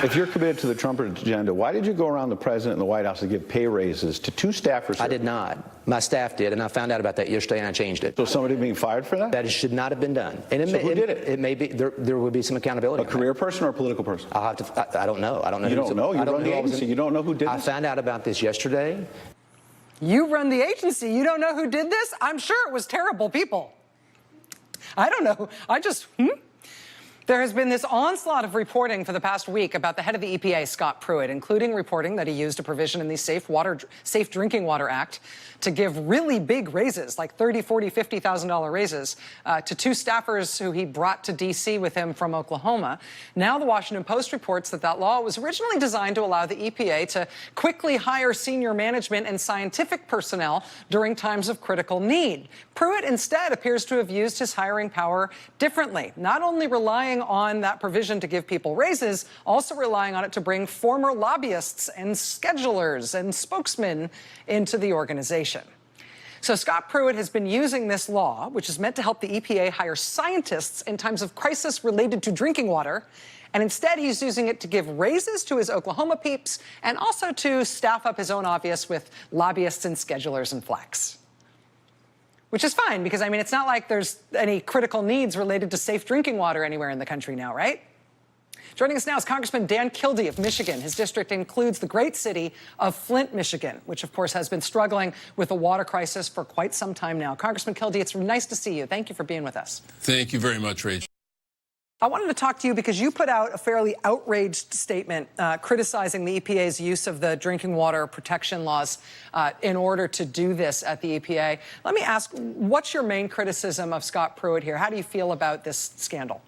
If you're committed to the Trump agenda, why did you go around the president and the White House and give pay raises to 2 staffers? I did not. My staff did, and I found out about that yesterday, and I changed it. So somebody being fired for that? That should not have been done. And So who did it? It may be there will be some accountability. A career person or a political person? I'll have to. I don't know. I don't know. You don't know? You run the agency. You don't know who did this? I found out about this yesterday. You run the agency. You don't know who did this? I'm sure it was terrible people. I don't know. There has been this onslaught of reporting for the past week about the head of the EPA, Scott Pruitt, including reporting that he used a provision in the Safe Drinking Water Act to give really big raises, like $30,000, $40,000, $50,000 raises, to 2 staffers who he brought to D.C. with him from Oklahoma. Now the Washington Post reports that that law was originally designed to allow the EPA to quickly hire senior management and scientific personnel during times of critical need. Pruitt instead appears to have used his hiring power differently, not only relying on that provision to give people raises, also relying on it to bring former lobbyists and schedulers and spokesmen into the organization. So Scott Pruitt has been using this law, which is meant to help the EPA hire scientists in times of crisis related to drinking water, and instead he's using it to give raises to his Oklahoma peeps and also to staff up his own office with lobbyists and schedulers and flex. Which is fine, because, I mean, it's not like there's any critical needs related to safe drinking water anywhere in the country now, right? Joining us now is Congressman Dan Kildee of Michigan. His district includes the great city of Flint, Michigan, which, of course, has been struggling with a water crisis for quite some time now. Congressman Kildee, it's nice to see you. Thank you for being with us. Thank you very much, Rachel. I wanted to talk to you because you put out a fairly outraged statement criticizing the EPA's use of the drinking water protection laws in order to do this at the EPA. Let me ask, what's your main criticism of Scott Pruitt here? How do you feel about this scandal?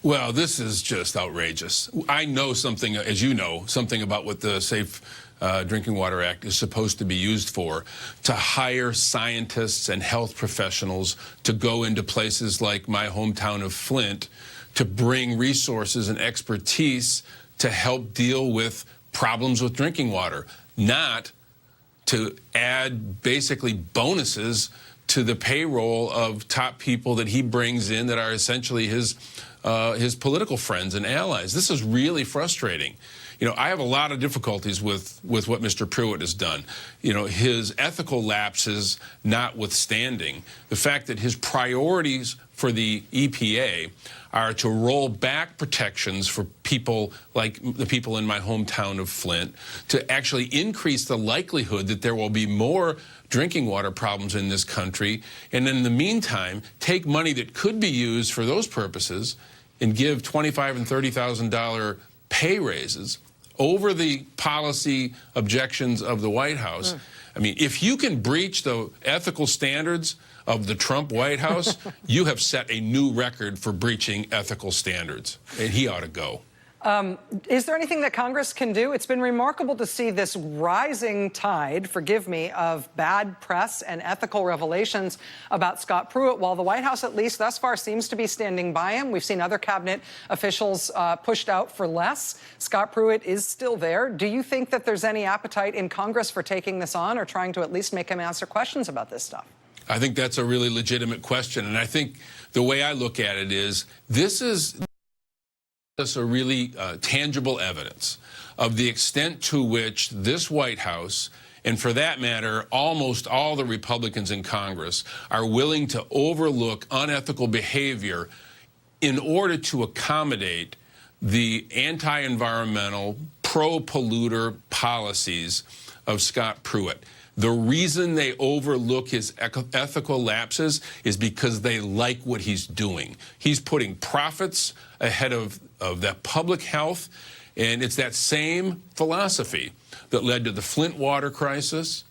Well, this is just outrageous. I know something, as you know, something about what the Safe Drinking Water Act is supposed to be used for, to hire scientists and health professionals to go into places like my hometown of Flint to bring resources and expertise to help deal with problems with drinking water, not to add basically bonuses to the payroll of top people that he brings in that are essentially his political friends and allies. This is really frustrating. You know, I have a lot of difficulties with what Mr. Pruitt has done. You know, his ethical lapses notwithstanding, the fact that his priorities for the EPA are to roll back protections for people like the people in my hometown of Flint, to actually increase the likelihood that there will be more drinking water problems in this country, and in the meantime, take money that could be used for those purposes and give $25,000 and $30,000 pay raises over the policy objections of the White House. I mean, if you can breach the ethical standards of the Trump White House, you have set a new record for breaching ethical standards, and he ought to go. Is there anything that Congress can do? It's been remarkable to see this rising tide, forgive me, of bad press and ethical revelations about Scott Pruitt, while the White House, at least thus far, seems to be standing by him. We've seen other cabinet officials pushed out for less. Scott Pruitt is still there. Do you think that there's any appetite in Congress for taking this on or trying to at least make him answer questions about this stuff? I think that's a really legitimate question, and I think the way I look at it is this is a really tangible evidence of the extent to which this White House, and for that matter, almost all the Republicans in Congress, are willing to overlook unethical behavior in order to accommodate the anti-environmental, pro-polluter policies of Scott Pruitt. The reason they overlook his ethical lapses is because they like what he's doing. He's putting profits ahead of that public health, and it's that same philosophy that led to the Flint water crisis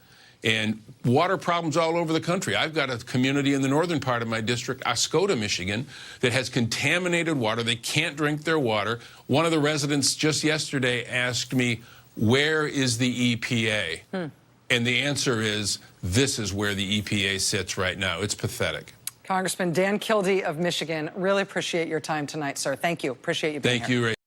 and water problems all over the country. I've got a community in the northern part of my district, Oscoda, Michigan, that has contaminated water. They can't drink their water. One of the residents just yesterday asked me, where is the EPA? And the answer is, this is where the EPA sits right now. It's pathetic. Congressman Dan Kildee of Michigan, really appreciate your time tonight, sir. Thank you. Appreciate you being here. Thank you, Ray.